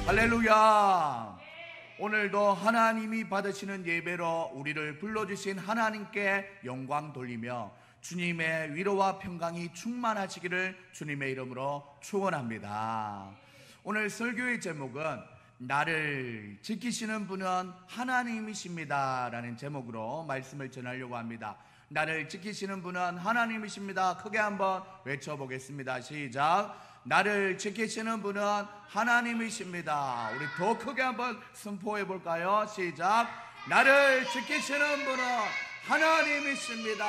할렐루야. 오늘도 하나님이 받으시는 예배로 우리를 불러주신 하나님께 영광 돌리며 주님의 위로와 평강이 충만하시기를 주님의 이름으로 축원합니다. 오늘 설교의 제목은 나를 지키시는 분은 하나님이십니다 라는 제목으로 말씀을 전하려고 합니다. 나를 지키시는 분은 하나님이십니다. 크게 한번 외쳐보겠습니다. 시작. 나를 지키시는 분은 하나님이십니다. 우리 더 크게 한번 선포해 볼까요? 시작. 나를 지키시는 분은 하나님이십니다.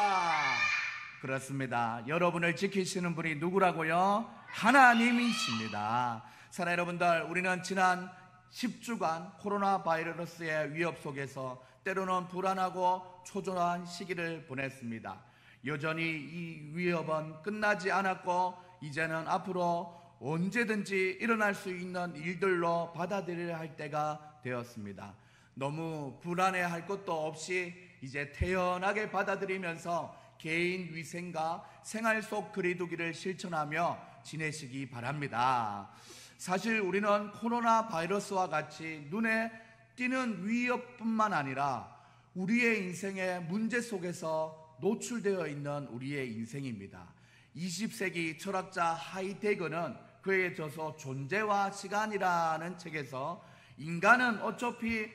그렇습니다. 여러분을 지키시는 분이 누구라고요? 하나님이십니다. 사랑하는 여러분들, 우리는 지난 10주간 코로나 바이러스의 위협 속에서 때로는 불안하고 초조한 시기를 보냈습니다. 여전히 이 위협은 끝나지 않았고 이제는 앞으로 언제든지 일어날 수 있는 일들로 받아들여야 할 때가 되었습니다. 너무 불안해할 것도 없이 이제 태연하게 받아들이면서 개인 위생과 생활 속 거리두기를 실천하며 지내시기 바랍니다. 사실 우리는 코로나 바이러스와 같이 눈에 띄는 위협뿐만 아니라 우리의 인생의 문제 속에서 노출되어 있는 우리의 인생입니다. 20세기 철학자 하이데거는 그의 저서 존재와 시간이라는 책에서 인간은 어차피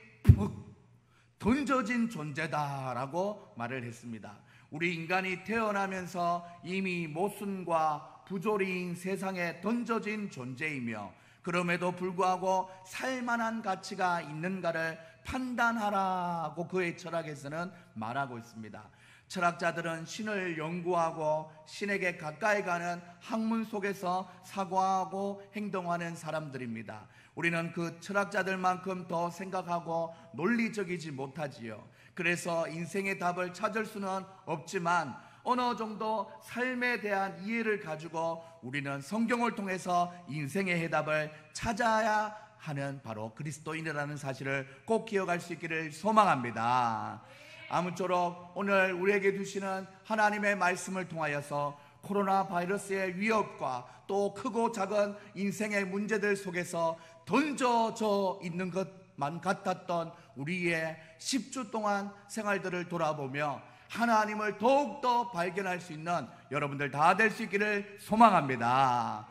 던져진 존재다라고 말을 했습니다. 우리 인간이 태어나면서 이미 모순과 부조리인 세상에 던져진 존재이며 그럼에도 불구하고 살만한 가치가 있는가를 판단하라고 그의 철학에서는 말하고 있습니다. 철학자들은 신을 연구하고 신에게 가까이 가는 학문 속에서 사고하고 행동하는 사람들입니다. 우리는 그 철학자들만큼 더 생각하고 논리적이지 못하지요. 그래서 인생의 답을 찾을 수는 없지만 어느 정도 삶에 대한 이해를 가지고 우리는 성경을 통해서 인생의 해답을 찾아야 하는 바로 그리스도인이라는 사실을 꼭 기억할 수 있기를 소망합니다. 아무쪼록 오늘 우리에게 주시는 하나님의 말씀을 통하여서 코로나 바이러스의 위협과 또 크고 작은 인생의 문제들 속에서 던져져 있는 것만 같았던 우리의 10주 동안 생활들을 돌아보며 하나님을 더욱더 발견할 수 있는 여러분들 다 될 수 있기를 소망합니다.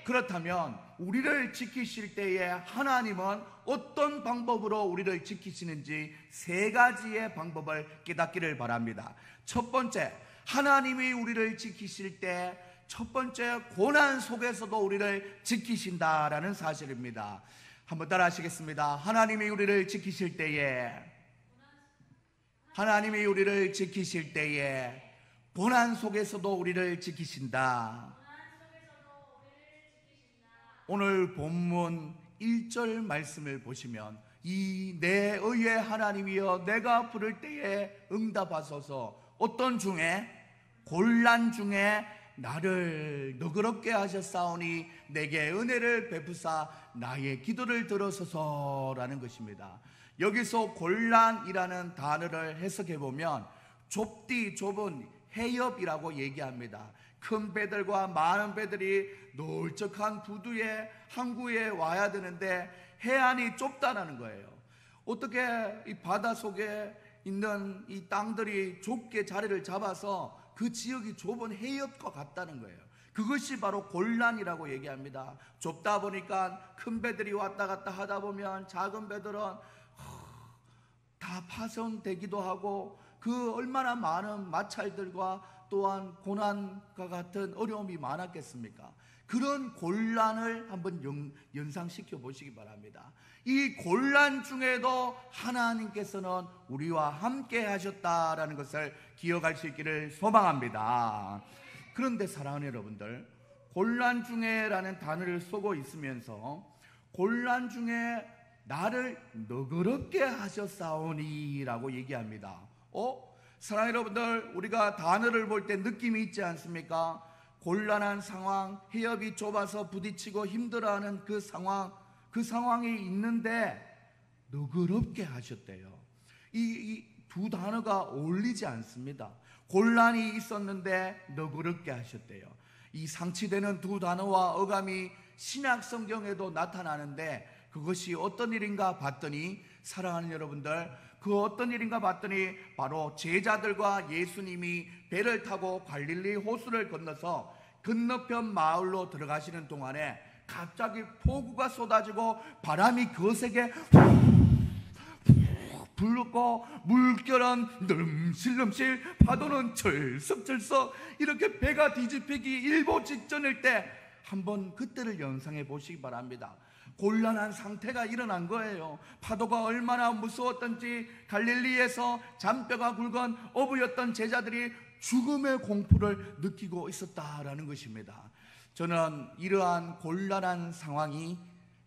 그렇다면 우리를 지키실 때에 하나님은 어떤 방법으로 우리를 지키시는지 세 가지의 방법을 깨닫기를 바랍니다. 첫 번째, 하나님이 우리를 지키실 때 첫 번째 고난 속에서도 우리를 지키신다라는 사실입니다. 한번 따라 하시겠습니다. 하나님이 우리를 지키실 때에 고난 속에서도 우리를 지키신다. 오늘 본문 1절 말씀을 보시면 이 내 의의 하나님이여 내가 부를 때에 응답하소서. 어떤 중에? 곤란 중에 나를 너그럽게 하셨사오니 내게 은혜를 베푸사 나의 기도를 들어소서라는 것입니다. 여기서 곤란이라는 단어를 해석해 보면 좁은 해협이라고 얘기합니다. 큰 배들과 많은 배들이 넓적한 부두의 항구에 와야 되는데 해안이 좁다라는 거예요. 어떻게 이 바다 속에 있는 이 땅들이 좁게 자리를 잡아서 그 지역이 좁은 해협과 같다는 거예요. 그것이 바로 곤란이라고 얘기합니다. 좁다 보니까 큰 배들이 왔다 갔다 하다 보면 작은 배들은 다 파손되기도 하고 그 얼마나 많은 마찰들과 또한 고난과 같은 어려움이 많았겠습니까? 그런 곤란을 한번 연상시켜 보시기 바랍니다. 이 곤란 중에도 하나님께서는 우리와 함께 하셨다라는 것을 기억할 수 있기를 소망합니다. 그런데 사랑하는 여러분들, 곤란 중에라는 단어를 쓰고 있으면서 곤란 중에 나를 너그럽게 하셨사오니라고 얘기합니다. 사랑하는 여러분들, 우리가 단어를 볼 때 느낌이 있지 않습니까? 곤란한 상황, 해협이 좁아서 부딪히고 힘들어하는 그 상황이 있는데 너그럽게 하셨대요. 이 두 단어가 어울리지 않습니다. 곤란이 있었는데 너그럽게 하셨대요. 이 상치되는 두 단어와 어감이 신약 성경에도 나타나는데 그것이 어떤 일인가 봤더니, 사랑하는 여러분들, 그 어떤 일인가 봤더니 바로 제자들과 예수님이 배를 타고 갈릴리 호수를 건너서 건너편 마을로 들어가시는 동안에 갑자기 폭우가 쏟아지고 바람이 거세게 불고 물결은 넘실넘실, 파도는 철썩철썩, 이렇게 배가 뒤집히기 일보 직전일 때 한번 그때를 연상해 보시기 바랍니다. 곤란한 상태가 일어난 거예요. 파도가 얼마나 무서웠던지 갈릴리에서 잔뼈가 굵은 어부였던 제자들이 죽음의 공포를 느끼고 있었다라는 것입니다. 저는 이러한 곤란한 상황이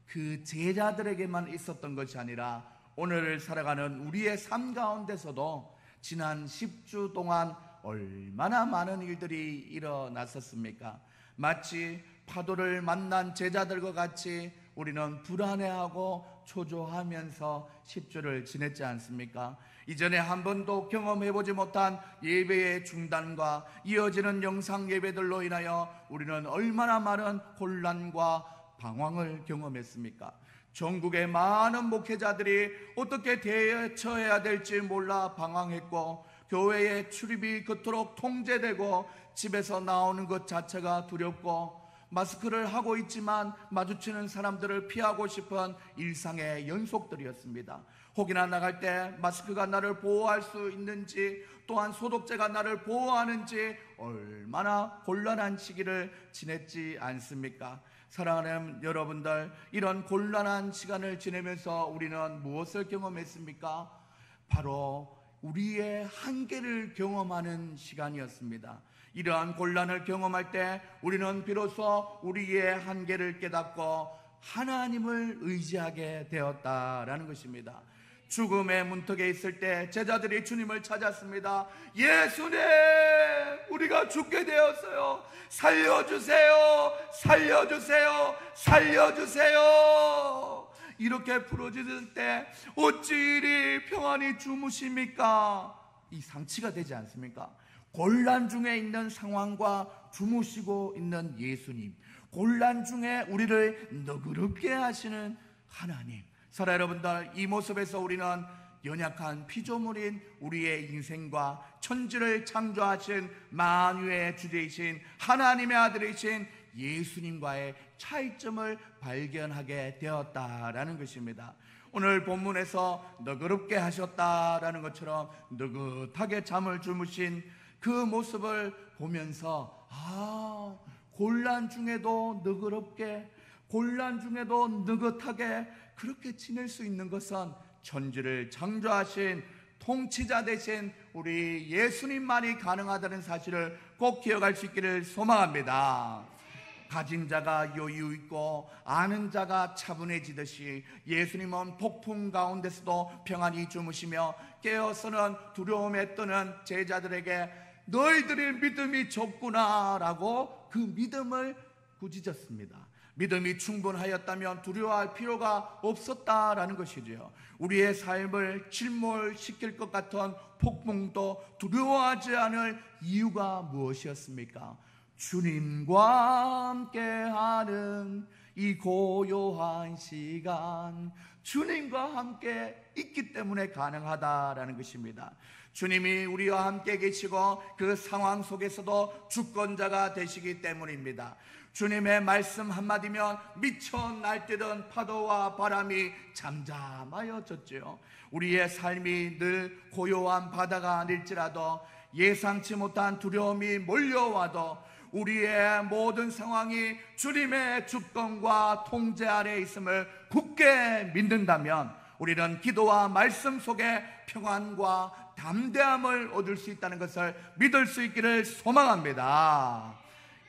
그 제자들에게만 있었던 것이 아니라 오늘을 살아가는 우리의 삶 가운데서도 지난 10주 동안 얼마나 많은 일들이 일어났었습니까? 마치 파도를 만난 제자들과 같이 우리는 불안해하고 초조하면서 10주를 지냈지 않습니까? 이전에 한 번도 경험해보지 못한 예배의 중단과 이어지는 영상 예배들로 인하여 우리는 얼마나 많은 혼란과 방황을 경험했습니까? 전국의 많은 목회자들이 어떻게 대처해야 될지 몰라 방황했고, 교회의 출입이 그토록 통제되고 집에서 나오는 것 자체가 두렵고, 마스크를 하고 있지만 마주치는 사람들을 피하고 싶은 일상의 연속들이었습니다. 혹이나 나갈 때 마스크가 나를 보호할 수 있는지, 또한 소독제가 나를 보호하는지 얼마나 곤란한 시기를 지냈지 않습니까? 사랑하는 여러분들, 이런 곤란한 시간을 지내면서 우리는 무엇을 경험했습니까? 바로 우리의 한계를 경험하는 시간이었습니다. 이러한 곤란을 경험할 때 우리는 비로소 우리의 한계를 깨닫고 하나님을 의지하게 되었다라는 것입니다. 죽음의 문턱에 있을 때 제자들이 주님을 찾았습니다. 예수님, 우리가 죽게 되었어요. 살려주세요, 살려주세요, 살려주세요. 이렇게 부르짖을 때 어찌 이리 평안히 주무십니까? 이 상치가 되지 않습니까? 곤란 중에 있는 상황과 주무시고 있는 예수님, 곤란 중에 우리를 너그럽게 하시는 하나님. 사랑 여러분들, 이 모습에서 우리는 연약한 피조물인 우리의 인생과 천지를 창조하신 만유의 주제이신 하나님의 아들이신 예수님과의 차이점을 발견하게 되었다라는 것입니다. 오늘 본문에서 너그럽게 하셨다라는 것처럼 느긋하게 잠을 주무신 그 모습을 보면서 곤란 중에도 너그럽게, 곤란 중에도 느긋하게 그렇게 지낼 수 있는 것은 천지를 창조하신 통치자 되신 우리 예수님만이 가능하다는 사실을 꼭 기억할 수 있기를 소망합니다. 가진 자가 여유 있고 아는 자가 차분해지듯이 예수님은 폭풍 가운데서도 평안히 주무시며 깨어서는 두려움에 떠는 제자들에게 너희들의 믿음이 적구나라고 그 믿음을 꾸짖었습니다. 믿음이 충분하였다면 두려워할 필요가 없었다라는 것이지요. 우리의 삶을 침몰시킬 것 같은 폭풍도 두려워하지 않을 이유가 무엇이었습니까? 주님과 함께하는 이 고요한 시간, 주님과 함께 있기 때문에 가능하다라는 것입니다. 주님이 우리와 함께 계시고 그 상황 속에서도 주권자가 되시기 때문입니다. 주님의 말씀 한마디면 미쳐 날뛰던 파도와 바람이 잠잠하여졌지요. 우리의 삶이 늘 고요한 바다가 아닐지라도, 예상치 못한 두려움이 몰려와도 우리의 모든 상황이 주님의 주권과 통제 아래 있음을 굳게 믿는다면 우리는 기도와 말씀 속에 평안과 담대함을 얻을 수 있다는 것을 믿을 수 있기를 소망합니다.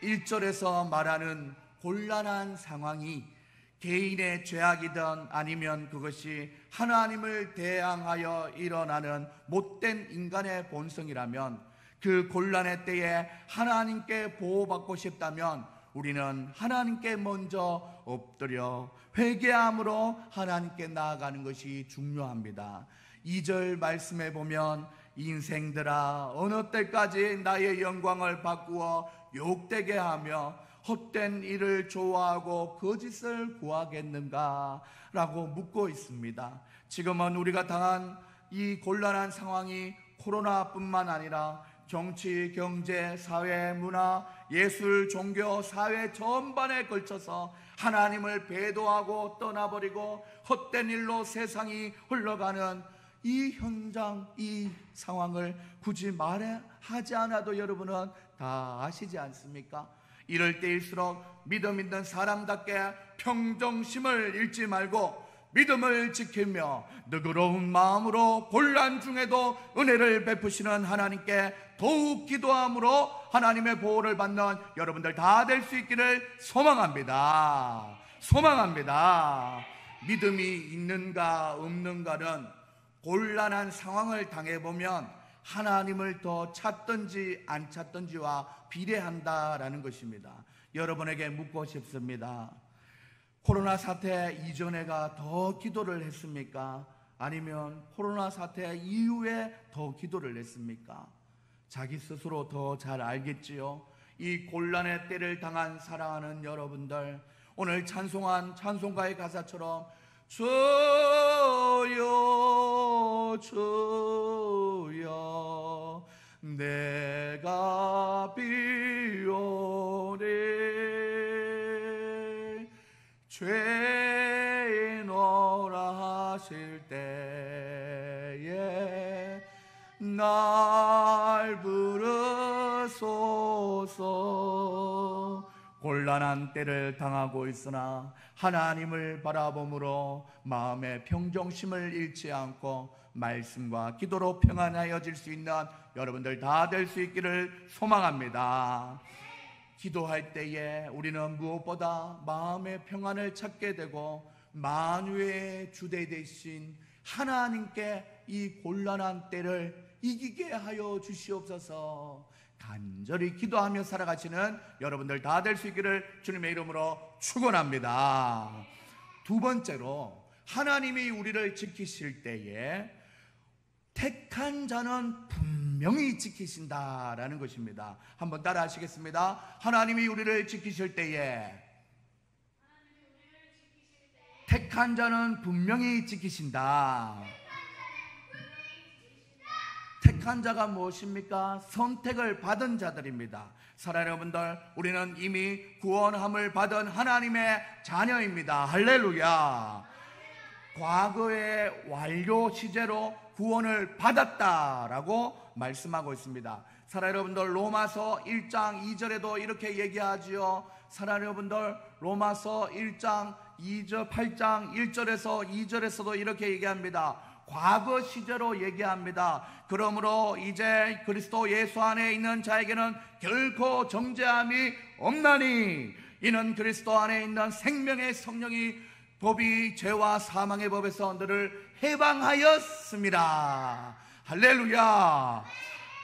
1절에서 말하는 곤란한 상황이 개인의 죄악이든 아니면 그것이 하나님을 대항하여 일어나는 못된 인간의 본성이라면, 그 곤란의 때에 하나님께 보호받고 싶다면 우리는 하나님께 먼저 엎드려 회개함으로 하나님께 나아가는 것이 중요합니다. 2절 말씀에 보면 인생들아 어느 때까지 나의 영광을 바꾸어 욕되게 하며 헛된 일을 좋아하고 거짓을 구하겠는가? 라고 묻고 있습니다. 지금은 우리가 당한 이 곤란한 상황이 코로나뿐만 아니라 정치, 경제, 사회, 문화, 예술, 종교, 사회 전반에 걸쳐서 하나님을 배도하고 떠나버리고 헛된 일로 세상이 흘러가는 이 현장, 이 상황을 굳이 말하지 않아도 여러분은 다 아시지 않습니까? 이럴 때일수록 믿음 있는 사람답게 평정심을 잃지 말고 믿음을 지키며 너그러운 마음으로 곤란 중에도 은혜를 베푸시는 하나님께 더욱 기도함으로 하나님의 보호를 받는 여러분들 다 될 수 있기를 소망합니다. 소망합니다. 믿음이 있는가 없는가는 곤란한 상황을 당해보면 하나님을 더 찾든지 안 찾든지와 비례한다라는 것입니다. 여러분에게 묻고 싶습니다. 코로나 사태 이전에가 더 기도를 했습니까? 아니면 코로나 사태 이후에 더 기도를 했습니까? 자기 스스로 더 잘 알겠지요. 이 곤란의 때를 당한 사랑하는 여러분들, 오늘 찬송한 찬송가의 가사처럼 주여 주여 내가 비오니 죄인오라 하실 때에 날 부르소서. 곤란한 때를 당하고 있으나 하나님을 바라봄으로 마음의 평정심을 잃지 않고 말씀과 기도로 평안하여질 수 있는 여러분들 다 될 수 있기를 소망합니다. 기도할 때에 우리는 무엇보다 마음의 평안을 찾게 되고 만유의 주대 되신 하나님께 이 곤란한 때를 이기게 하여 주시옵소서. 간절히 기도하며 살아가시는 여러분들 다 될 수 있기를 주님의 이름으로 축원합니다. 두 번째로, 하나님이 우리를 지키실 때에 택한 자는 분명히 지키신다라는 것입니다. 한번 따라 하시겠습니다. 하나님이 우리를 지키실 때에 택한 자는 분명히 지키신다. 택한 자가 무엇입니까? 선택을 받은 자들입니다. 사랑하는 여러분들, 우리는 이미 구원함을 받은 하나님의 자녀입니다. 할렐루야. 과거의 완료 시제로 구원을 받았다라고 말씀하고 있습니다. 사랑하는 여러분들, 로마서 1장 2절에도 이렇게 얘기하지요. 사랑하는 여러분들, 로마서 1장 2절, 8장 1절에서 2절에서도 이렇게 얘기합니다. 과거 시제로 얘기합니다. 그러므로 이제 그리스도 예수 안에 있는 자에게는 결코 정죄함이 없나니 이는 그리스도 안에 있는 생명의 성령이 법이 죄와 사망의 법에서 너를 해방하였습니다. 할렐루야.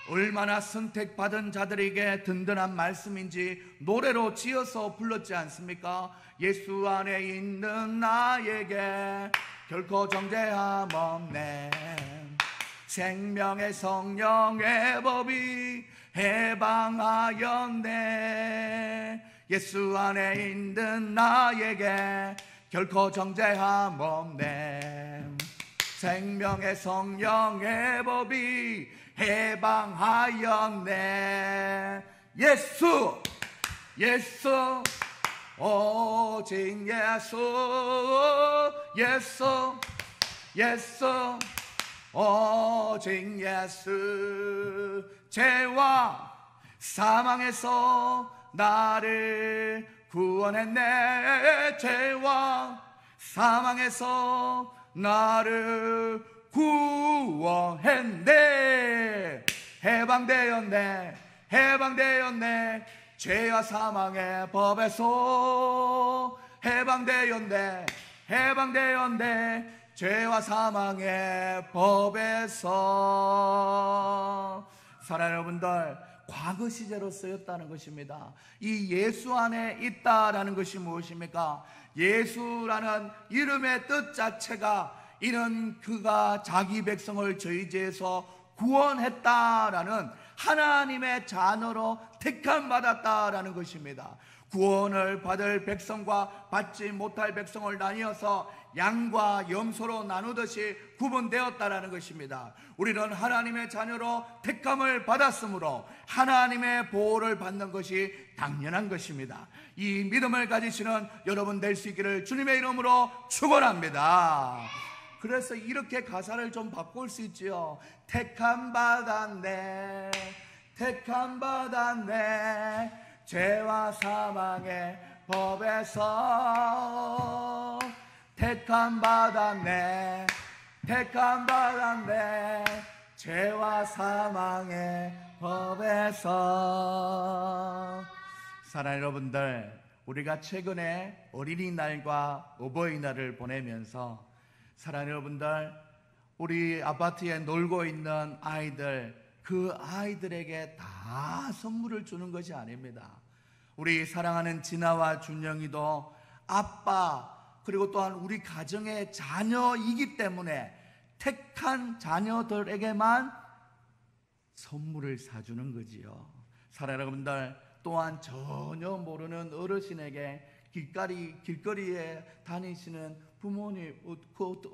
얼마나 선택받은 자들에게 든든한 말씀인지 노래로 지어서 불렀지 않습니까? 예수 안에 있는 나에게 결코 정죄함 없네. 생명의 성령의 법이 해방하였네. 예수 안에 있는 나에게 결코 정죄함 없네. 생명의 성령의 법이 해방하였네. 예수, 예수, 오직 예수, 예수, 예수, 오직 예수. 죄와 사망에서 나를 구원했네. 죄와 사망에서 나를 구원했네. 해방되었네. 해방되었네. 죄와 사망의 법에서 해방되었네. 해방되었네. 죄와 사망의 법에서. 사랑하는 여러분들, 과거 시제로 쓰였다는 것입니다. 이 예수 안에 있다라는 것이 무엇입니까? 예수라는 이름의 뜻 자체가 이는 그가 자기 백성을 저희 죄에서 구원했다라는 하나님의 자녀로 택함 받았다라는 것입니다. 구원을 받을 백성과 받지 못할 백성을 나뉘어서 양과 염소로 나누듯이 구분되었다라는 것입니다. 우리는 하나님의 자녀로 택함을 받았으므로 하나님의 보호를 받는 것이 당연한 것입니다. 이 믿음을 가지시는 여러분 될 수 있기를 주님의 이름으로 축원합니다. 그래서 이렇게 가사를 좀 바꿀 수 있지요. 택함 받았네, 택함 받았네, 죄와 사망의 법에서 택함 받았네, 택함 받았네, 죄와 사망의 법에서. 사랑하는 여러분들, 우리가 최근에 어린이날과 어버이날을 보내면서 사랑하는 여러분들, 우리 아파트에 놀고 있는 아이들, 그 아이들에게 다 선물을 주는 것이 아닙니다. 우리 사랑하는 진아와 준영이도 아빠, 그리고 또한 우리 가정의 자녀이기 때문에 택한 자녀들에게만 선물을 사주는 거지요. 사랑하는 여러분들, 또한 전혀 모르는 어르신에게 길거리에 다니시는 부모님,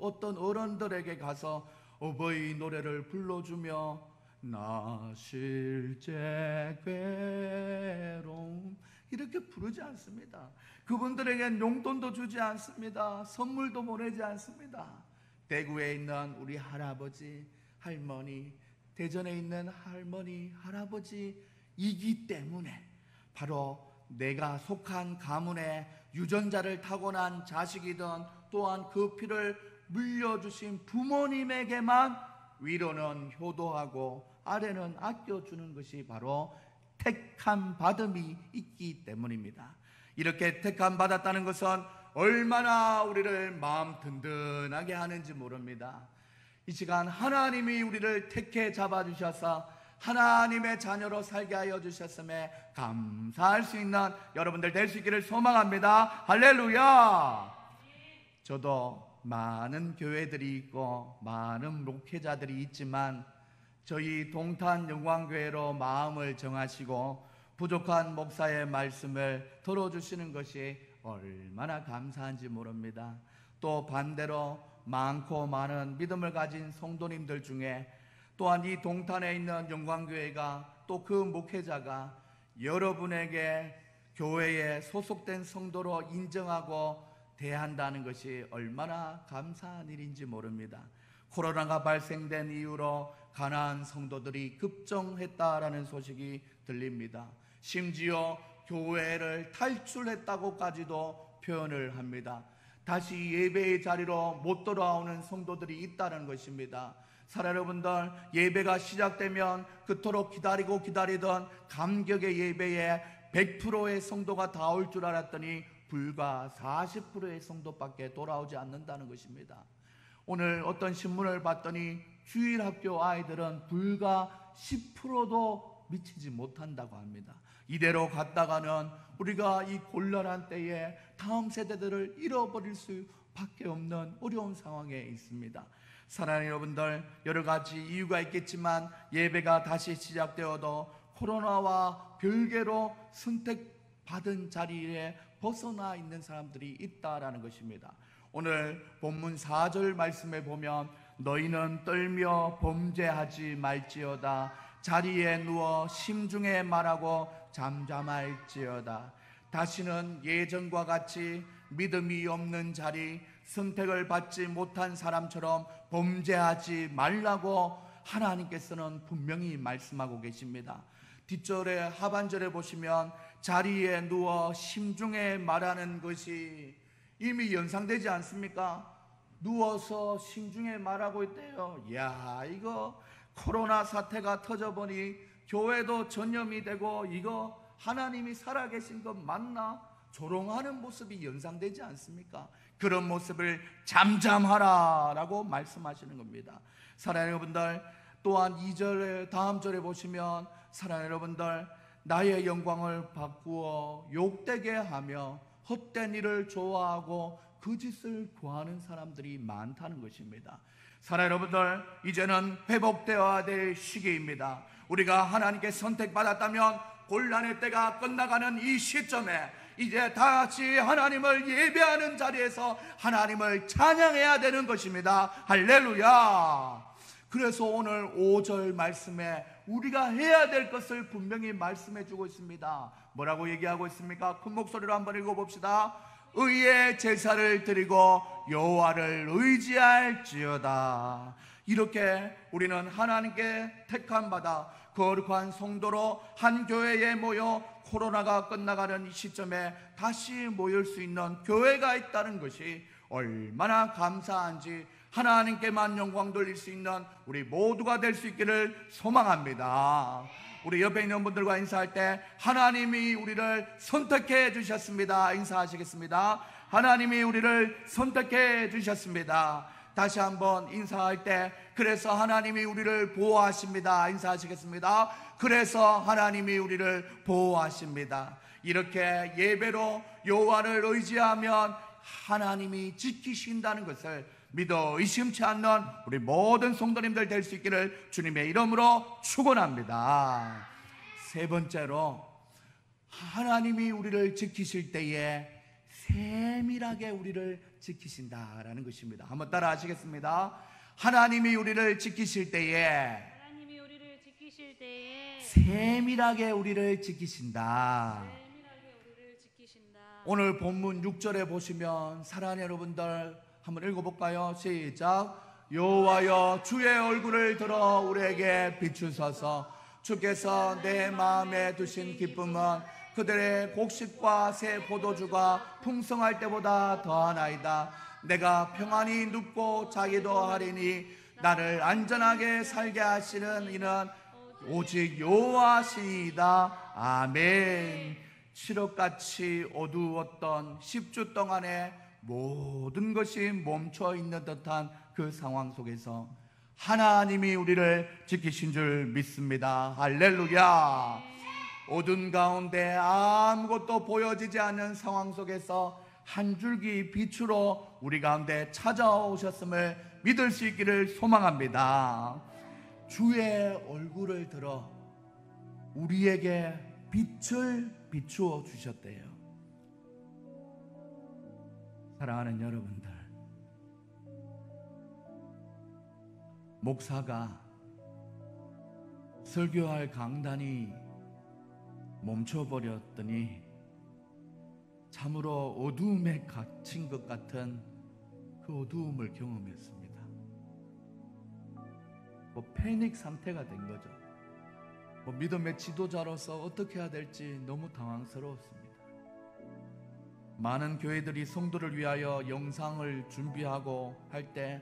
어떤 어른들에게 가서 어버이 노래를 불러주며 나 실제 괴로움 이렇게 부르지 않습니다. 그분들에겐 용돈도 주지 않습니다. 선물도 보내지 않습니다. 대구에 있는 우리 할아버지, 할머니, 대전에 있는 할머니, 할아버지이기 때문에 바로 내가 속한 가문의 유전자를 타고난 자식이든 또한 그 피를 물려주신 부모님에게만 위로는 효도하고 아래는 아껴주는 것이 바로 택함 받음이 있기 때문입니다. 이렇게 택함 받았다는 것은 얼마나 우리를 마음 든든하게 하는지 모릅니다. 이 시간 하나님이 우리를 택해 잡아주셔서 하나님의 자녀로 살게 하여 주셨음에 감사할 수 있는 여러분들 될 수 있기를 소망합니다. 할렐루야. 저도 많은 교회들이 있고 많은 목회자들이 있지만 저희 동탄 영광교회로 마음을 정하시고 부족한 목사의 말씀을 들어주시는 것이 얼마나 감사한지 모릅니다. 또 반대로 많고 많은 믿음을 가진 성도님들 중에 또한 이 동탄에 있는 영광교회가 또 그 목회자가 여러분에게 교회에 소속된 성도로 인정하고 대한다는 것이 얼마나 감사한 일인지 모릅니다. 코로나가 발생된 이후로 가난한 성도들이 급증했다라는 소식이 들립니다. 심지어 교회를 탈출했다고까지도 표현을 합니다. 다시 예배의 자리로 못 돌아오는 성도들이 있다는 것입니다. 사랑하는 여러분들, 예배가 시작되면 그토록 기다리던 감격의 예배에 100%의 성도가 다 올 줄 알았더니 불과 40%의 성도밖에 돌아오지 않는다는 것입니다. 오늘 어떤 신문을 봤더니 주일학교 아이들은 불과 10%도 미치지 못한다고 합니다. 이대로 갔다가는 우리가 이 곤란한 때에 다음 세대들을 잃어버릴 수밖에 없는 어려운 상황에 있습니다. 사랑하는 여러분들, 여러 가지 이유가 있겠지만 예배가 다시 시작되어도 코로나와 별개로 선택받은 자리에 벗어나 있는 사람들이 있다라는 것입니다. 오늘 본문 4절 말씀에 보면 너희는 떨며 범죄하지 말지어다 자리에 누워 심중에 말하고 잠잠할지어다. 다시는 예전과 같이 믿음이 없는 자리, 선택을 받지 못한 사람처럼 범죄하지 말라고 하나님께서는 분명히 말씀하고 계십니다. 뒷절에 하반절에 보시면 자리에 누워 심중에 말하는 것이 이미 연상되지 않습니까? 누워서 심중에 말하고 있대요. 야, 이거 코로나 사태가 터져보니 교회도 전염이 되고 이거 하나님이 살아계신 것 맞나? 조롱하는 모습이 연상되지 않습니까? 그런 모습을 잠잠하라 라고 말씀하시는 겁니다. 사랑하는 여러분들, 또한 2절에 다음 절에 보시면 사랑하는 여러분들, 나의 영광을 바꾸어 욕되게 하며 헛된 일을 좋아하고 그 짓을 구하는 사람들이 많다는 것입니다. 사랑하는 여러분들, 이제는 회복되어야 될 시기입니다. 우리가 하나님께 선택받았다면 곤란의 때가 끝나가는 이 시점에 이제 다시 하나님을 예배하는 자리에서 하나님을 찬양해야 되는 것입니다. 할렐루야. 그래서 오늘 5절 말씀에 우리가 해야 될 것을 분명히 말씀해 주고 있습니다. 뭐라고 얘기하고 있습니까? 큰 목소리로 한번 읽어봅시다. 의의 제사를 드리고 여호와를 의지할지어다. 이렇게 우리는 하나님께 택함 받아 거룩한 성도로 한 교회에 모여 코로나가 끝나가는 이 시점에 다시 모일 수 있는 교회가 있다는 것이 얼마나 감사한지 하나님께만 영광 돌릴 수 있는 우리 모두가 될 수 있기를 소망합니다. 우리 옆에 있는 분들과 인사할 때 하나님이 우리를 선택해 주셨습니다. 인사하시겠습니다. 하나님이 우리를 선택해 주셨습니다. 다시 한번 인사할 때 그래서 하나님이 우리를 보호하십니다. 인사하시겠습니다. 그래서 하나님이 우리를 보호하십니다. 이렇게 예배로 여호와를 의지하면 하나님이 지키신다는 것을 믿어 의심치 않는 우리 모든 성도님들 될 수 있기를 주님의 이름으로 축원합니다. 세 번째로 하나님이 우리를 지키실 때에 세밀하게 우리를 지키신다라는 것입니다. 한번 따라 하시겠습니다. 하나님이 우리를 지키실 때에 세밀하게 우리를 지키신다. 오늘 본문 6절에 보시면 사랑하는 여러분들 한번 읽어볼까요? 시작. 여호와여 주의 얼굴을 들어 우리에게 비추소서. 주께서 내 마음에 두신 기쁨은 그들의 곡식과 새 포도주가 풍성할 때보다 더하나이다. 내가 평안히 눕고 자기도 하리니 나를 안전하게 살게 하시는 이는 오직 여호와시이다. 아멘. 칠흑같이 어두웠던 10주 동안에 모든 것이 멈춰 있는 듯한 그 상황 속에서 하나님이 우리를 지키신 줄 믿습니다. 할렐루야. 어두운 가운데 아무것도 보여지지 않는 상황 속에서 한 줄기 빛으로 우리 가운데 찾아오셨음을 믿을 수 있기를 소망합니다. 주의 얼굴을 들어 우리에게 빛을 비추어 주셨대요. 사랑하는 여러분들, 목사가 설교할 강단이 멈춰버렸더니 참으로 어두움에 갇힌 것 같은 그 어두움을 경험했습니다. 패닉 상태가 된 거죠. 믿음의 지도자로서 어떻게 해야 될지 너무 당황스러웠습니다. 많은 교회들이 성도를 위하여 영상을 준비하고 할 때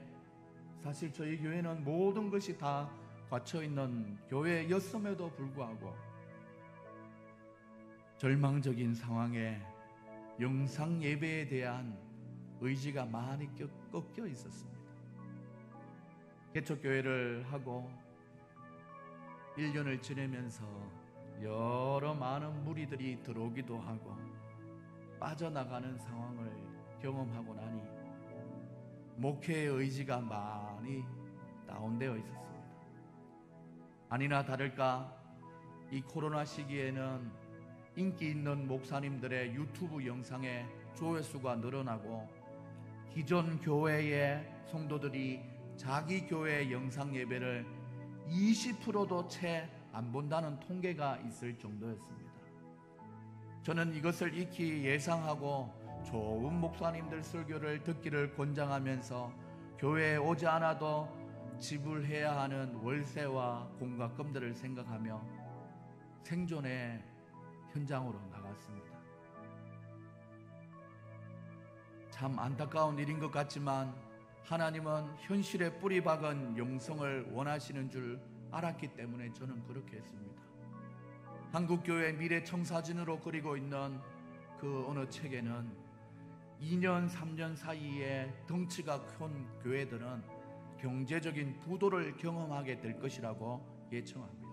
사실 저희 교회는 모든 것이 다 갇혀있는 교회였음에도 불구하고 절망적인 상황에 영상 예배에 대한 의지가 많이 꺾여 있었습니다. 개척교회를 하고 1년을 지내면서 여러 많은 무리들이 들어오기도 하고 빠져나가는 상황을 경험하고 나니 목회의 의지가 많이 다운되어 있었습니다. 아니나 다를까 이 코로나 시기에는 인기 있는 목사님들의 유튜브 영상의 조회수가 늘어나고 기존 교회의 성도들이 자기 교회 영상 예배를 20%도 채 안 본다는 통계가 있을 정도였습니다. 저는 이것을 익히 예상하고 좋은 목사님들 설교를 듣기를 권장하면서 교회에 오지 않아도 지불해야 하는 월세와 공과금들을 생각하며 생존의 현장으로 나갔습니다. 참 안타까운 일인 것 같지만 하나님은 현실에 뿌리 박은 영성을 원하시는 줄 알았기 때문에 저는 그렇게 했습니다. 한국교회 미래청사진으로 그리고 있는 그 어느 책에는 2년 3년 사이에 덩치가 큰 교회들은 경제적인 부도를 경험하게 될 것이라고 예청합니다.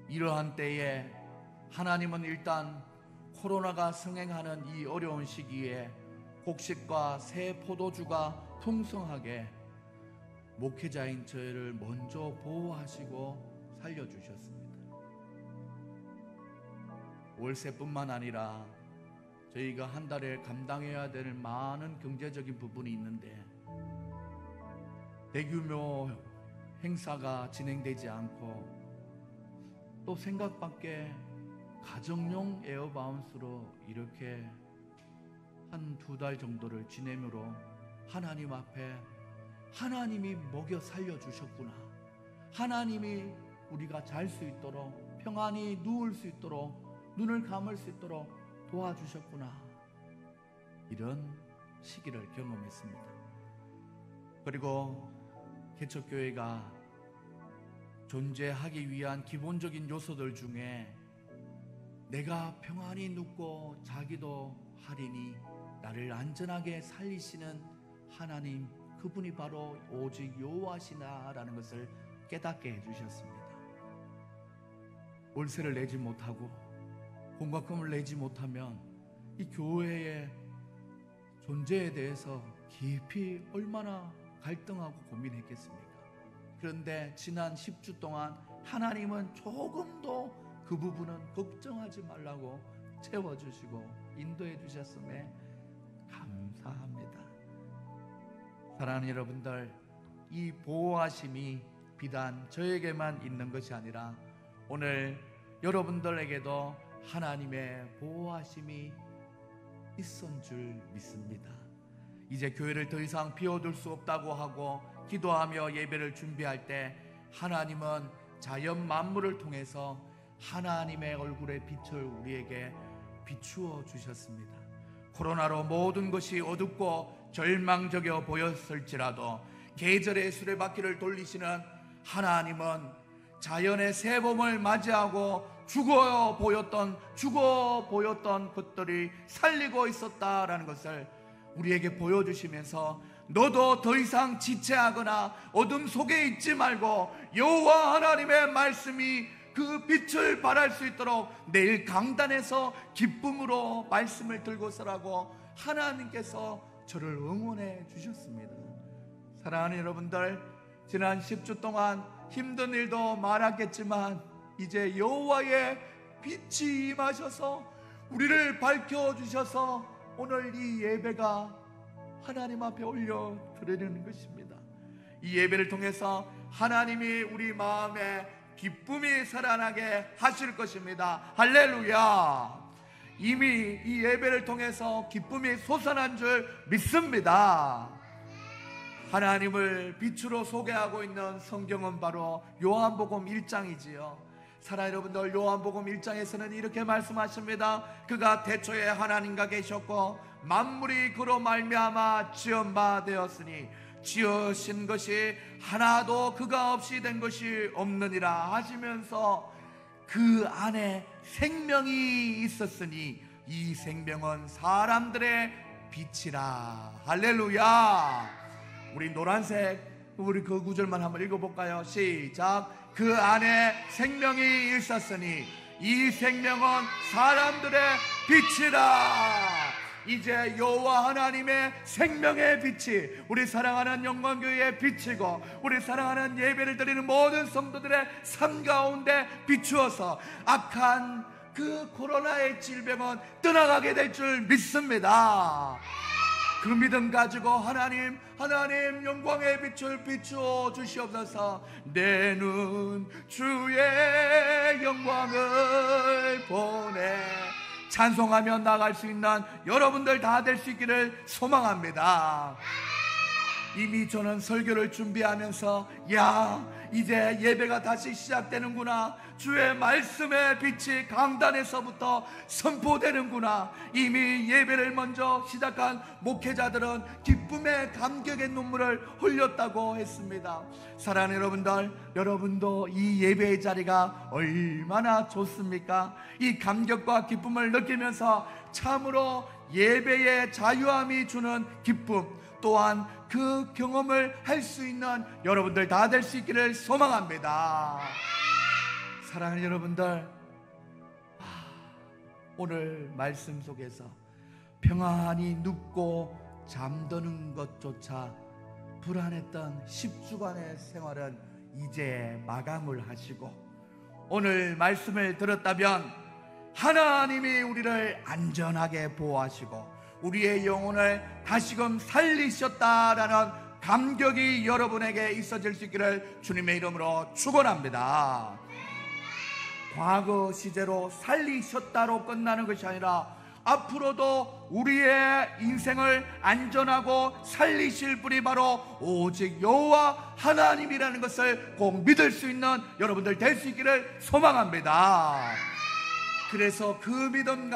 이러한 때에 하나님은 일단 코로나가 성행하는 이 어려운 시기에 곡식과 새 포도주가 풍성하게 목회자인 저희를 먼저 보호하시고 살려주셨습니다. 월세뿐만 아니라 저희가 한 달에 감당해야 될 많은 경제적인 부분이 있는데 대규모 행사가 진행되지 않고 또 생각밖에 가정용 에어바운스로 이렇게 한 2달 정도를 지내므로 하나님 앞에 하나님이 먹여 살려주셨구나, 하나님이 우리가 잘 수 있도록 평안히 누울 수 있도록 눈을 감을 수 있도록 도와주셨구나, 이런 시기를 경험했습니다. 그리고 개척교회가 존재하기 위한 기본적인 요소들 중에 내가 평안히 눕고 자기도 하리니 나를 안전하게 살리시는 하나님, 그분이 바로 오직 여호와시나라는 것을 깨닫게 해주셨습니다. 월세를 내지 못하고 공과금을 내지 못하면 이 교회의 존재에 대해서 깊이 얼마나 갈등하고 고민했겠습니까? 그런데 지난 10주 동안 하나님은 조금도 그 부분은 걱정하지 말라고 채워주시고 인도해 주셨음에 감사합니다. 사랑하는 여러분들, 이 보호하심이 비단 저에게만 있는 것이 아니라 오늘 여러분들에게도 하나님의 보호하심이 있은 줄 믿습니다. 이제 교회를 더 이상 비워둘 수 없다고 하고 기도하며 예배를 준비할 때 하나님은 자연 만물을 통해서 하나님의 얼굴의 빛을 우리에게 비추어 주셨습니다. 코로나로 모든 것이 어둡고 절망적이어 보였을지라도 계절의 수레바퀴를 돌리시는 하나님은 자연의 새봄을 맞이하고 죽어 보였던 것들이 살리고 있었다라는 것을 우리에게 보여주시면서 너도 더 이상 지체하거나 어둠 속에 있지 말고 여호와 하나님의 말씀이 그 빛을 발할 수 있도록 내일 강단에서 기쁨으로 말씀을 들고 서라고 하나님께서 저를 응원해 주셨습니다. 사랑하는 여러분들, 지난 10주 동안 힘든 일도 많았겠지만 이제 여호와의 빛이 임하셔서 우리를 밝혀주셔서 오늘 이 예배가 하나님 앞에 올려 드리는 것입니다. 이 예배를 통해서 하나님이 우리 마음에 기쁨이 살아나게 하실 것입니다. 할렐루야. 이미 이 예배를 통해서 기쁨이 솟아난 줄 믿습니다. 하나님을 빛으로 소개하고 있는 성경은 바로 요한복음 1장이지요. 사랑 여러분들, 요한복음 1장에서는 이렇게 말씀하십니다. 그가 태초에 하나님과 계셨고 만물이 그로 말미암아 지은 바 되었으니 지으신 것이 하나도 그가 없이 된 것이 없느니라 하시면서 그 안에 생명이 있었으니 이 생명은 사람들의 빛이라. 할렐루야. 우리 노란색 우리 그 구절만 한번 읽어볼까요? 시작. 그 안에 생명이 있었으니 이 생명은 사람들의 빛이라. 이제 여호와 하나님의 생명의 빛이 우리 사랑하는 영광교회의 빛이고 우리 사랑하는 예배를 드리는 모든 성도들의 삶 가운데 비추어서 악한 그 코로나의 질병은 떠나가게 될 줄 믿습니다. 그 믿음 가지고 하나님 영광의 빛을 비추어 주시옵소서. 내 눈 주의 영광을 보내. 찬송하며 나갈 수 있는 여러분들 다 될 수 있기를 소망합니다. 이미 저는 설교를 준비하면서 이제 예배가 다시 시작되는구나, 주의 말씀의 빛이 강단에서부터 선포되는구나, 이미 예배를 먼저 시작한 목회자들은 기쁨의 감격의 눈물을 흘렸다고 했습니다. 사랑하는 여러분들, 여러분도 이 예배의 자리가 얼마나 좋습니까? 이 감격과 기쁨을 느끼면서 참으로 예배의 자유함이 주는 기쁨, 또한 그 경험을 할 수 있는 여러분들 다 될 수 있기를 소망합니다. 사랑하는 여러분들, 오늘 말씀 속에서 평안히 눕고 잠드는 것조차 불안했던 10주간의 생활은 이제 마감을 하시고 오늘 말씀을 들었다면 하나님이 우리를 안전하게 보호하시고 우리의 영혼을 다시금 살리셨다라는 감격이 여러분에게 있어질 수 있기를 주님의 이름으로 축원합니다. 과거 시제로 살리셨다로 끝나는 것이 아니라 앞으로도 우리의 인생을 안전하고 살리실 분이 바로 오직 여호와 하나님이라는 것을 꼭 믿을 수 있는 여러분들 될 수 있기를 소망합니다. 그래서 그 믿음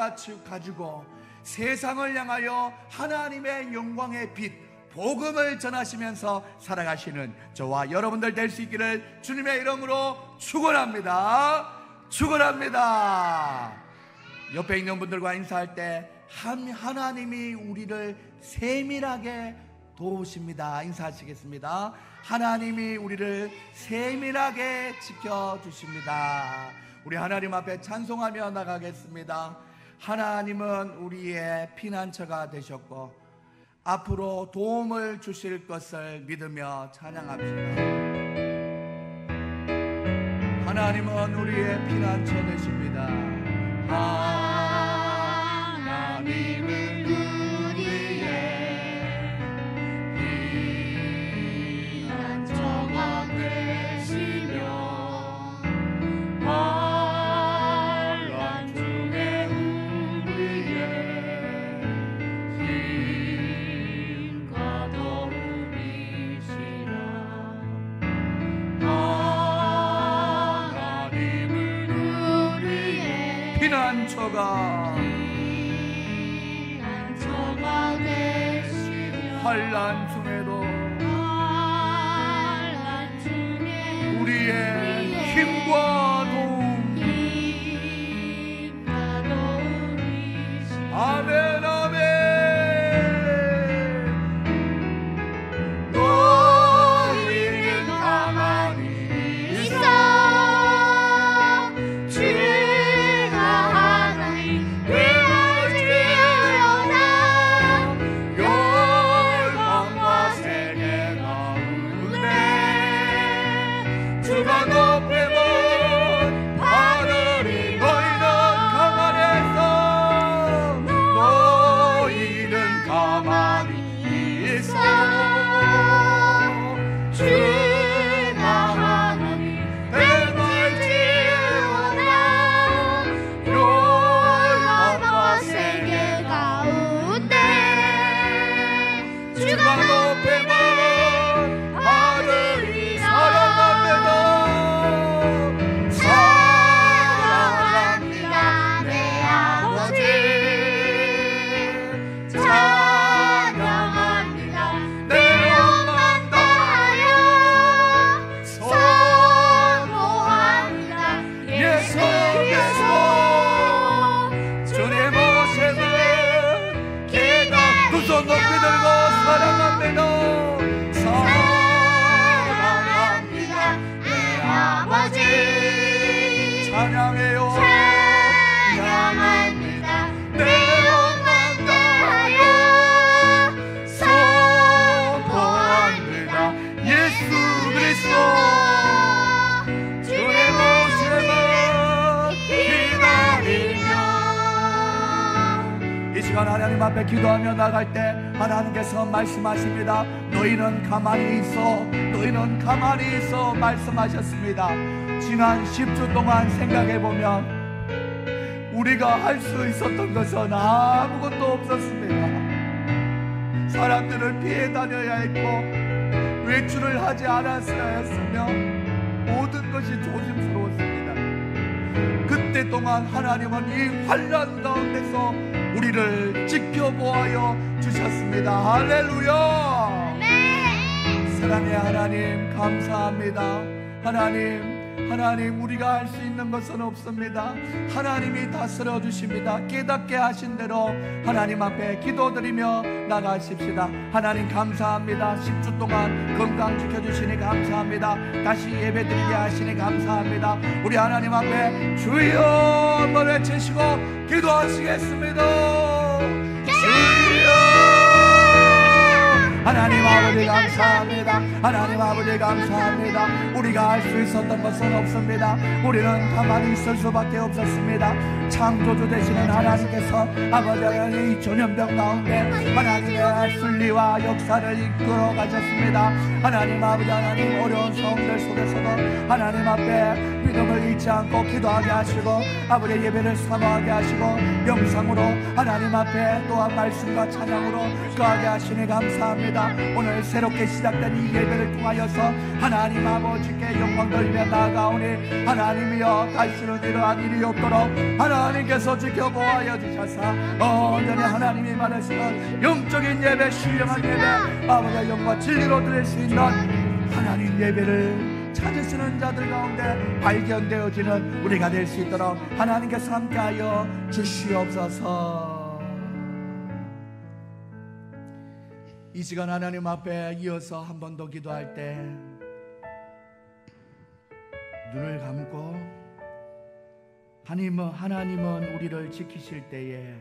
가지고 세상을 향하여 하나님의 영광의 빛, 복음을 전하시면서 살아가시는 저와 여러분들 될 수 있기를 주님의 이름으로 축원합니다. 축원합니다. 옆에 있는 분들과 인사할 때 하나님이 우리를 세밀하게 도우십니다. 인사하시겠습니다. 하나님이 우리를 세밀하게 지켜주십니다. 우리 하나님 앞에 찬송하며 나가겠습니다. 하나님은 우리의 피난처가 되셨고 앞으로 도움을 주실 것을 믿으며 찬양합시다. 하나님은 우리의 피난처 되십니다. 하나님은 우리의 피난처가 되시며 환난 중에 우리의 힘과 도움이시라. 피난처가 되시며 환난 중에도 우리의 힘과 도움이시라. 아멘 아멘. 너희는 가만히 있어 하나님 앞에 기도하며 나갈 때 하나님께서 말씀하십니다. 너희는 가만히 있어, 너희는 가만히 있어 말씀하셨습니다. 지난 10주 동안 생각해보면 우리가 할 수 있었던 것은 아무것도 없었습니다. 사람들을 피해 다녀야 했고 외출을 하지 않았어야 했으며 모든 것이 조심스러웠습니다. 그때 동안 하나님은 이 환난 가운데서 우리를 지켜보아여 주셨습니다. 할렐루야. 사랑의 하나님 감사합니다. 하나님 우리가 할 수 있는 것은 없습니다. 하나님이 다스려 주십니다. 깨닫게 하신 대로 하나님 앞에 기도드리며 나가십시다. 하나님 감사합니다. 10주 동안 건강 지켜주시니 감사합니다. 다시 예배드리게 하시니 감사합니다. 우리 하나님 앞에 주여 한번 외치시고 기도하시겠습니다. 주여 하나님 아버지 감사합니다. 하나님 아버지 감사합니다. 우리가 할 수 있었던 것은 없습니다. 우리는 가만히 있을 수밖에 없었습니다. 창조주 되시는 하나님께서 아버지 하나님 이 전염병 가운데 하나님의 순리와 역사를 이끌어 가셨습니다. 하나님 아버지 하나님 어려운 상황들 속에서도 하나님 앞에 믿음을 잃지 않고 기도하게 하시고 아버지 예배를 사모하게 하시고 영상으로 하나님 앞에 또한 말씀과 찬양으로 거하게 하시니 감사합니다. 오늘 새롭게 시작된 이 예배를 통하여서 하나님 아버지께 영광 돌리며 나아가오니 하나님이여 다시는 이러한 일이 없도록 하나님께서 지켜보아여 주셔서 언제나 하나님이 말하시는 영적인 예배, 신령한 예배, 아버지의 영과 진리로 드릴 수 있는 하나님 예배를 찾으시는 자들 가운데 발견되어지는 우리가 될 수 있도록 하나님께서 함께하여 주시옵소서. 이 시간 하나님 앞에 이어서 한 번 더 기도할 때 눈을 감고 하나님은 우리를 지키실 때에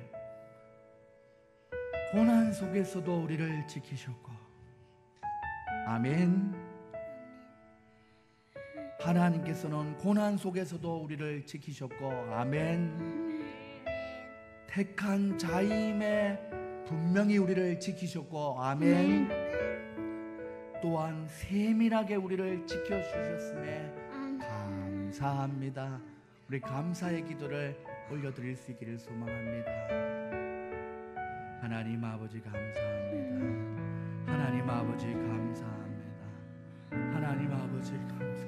고난 속에서도 우리를 지키셨고, 아멘. 하나님께서는 고난 속에서도 우리를 지키셨고, 아멘. 택한 자임에 분명히 우리를 지키셨고, 아멘. 또한 세밀하게 우리를 지켜주셨음에 감사합니다. 우리 감사의 기도를 올려드릴 수 있기를 소망합니다. 하나님 아버지 감사합니다. 하나님 아버지 감사합니다. 하나님 아버지 감사합니다.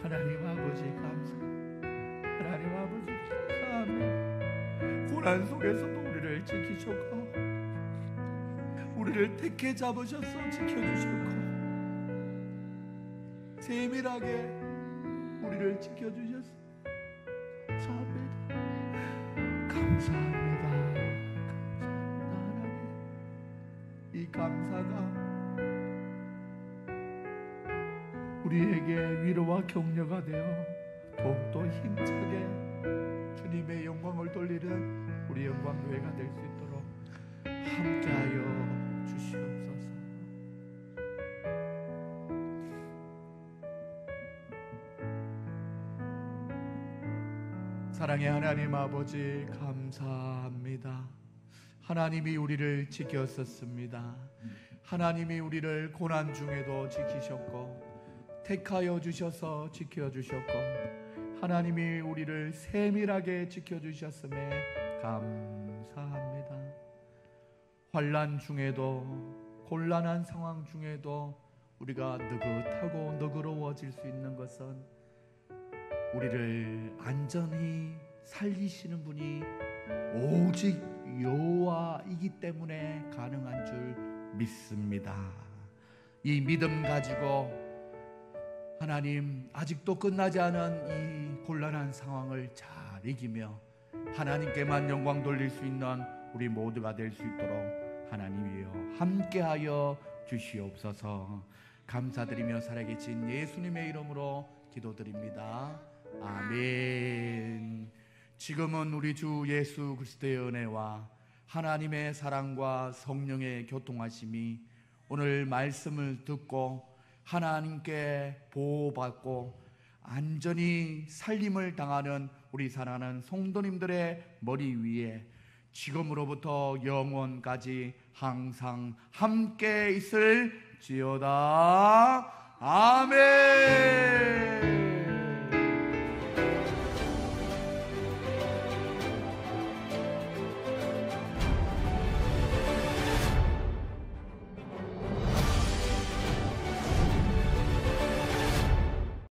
하나님 아버지 감사합니다. 하나님 아버지 감사합니다. 고난 속에서도 우리를 지키셨고 우리를 택해 잡으셔서 지켜주셨고 세밀하게 우리를 지켜주셨습니다. 감사합니다. 감사합니다. 감사합니다. 하나님, 이 감사가 우리에게 위로와 격려가 되어 더욱더 힘차게 주님의 영광을 돌리는 우리 영광교회가 될 수 있도록 함께하여 주시옵소서. 사랑의 하나님 아버지 감사합니다. 하나님이 우리를 지켰었습니다. 하나님이 우리를 고난 중에도 지키셨고 택하여 주셔서 지켜주셨고 하나님이 우리를 세밀하게 지켜주셨음에 감사합니다. 환난 중에도 곤란한 상황 중에도 우리가 느긋하고 너그러워질 수 있는 것은 우리를 안전히 살리시는 분이 오직 여호와이기 때문에 가능한 줄 믿습니다. 이 믿음 가지고 하나님 아직도 끝나지 않은 이 곤란한 상황을 잘 이기며 하나님께만 영광 돌릴 수 있는 우리 모두가 될 수 있도록 하나님이여 함께하여 주시옵소서. 감사드리며 살아계신 예수님의 이름으로 기도드립니다. 아멘. 지금은 우리 주 예수 그리스도의 은혜와 하나님의 사랑과 성령의 교통하심이 오늘 말씀을 듣고 하나님께 보호받고 안전히 살림을 당하는 우리 사랑하는 성도님들의 머리 위에 지금으로부터 영원까지 항상 함께 있을지어다. 아멘.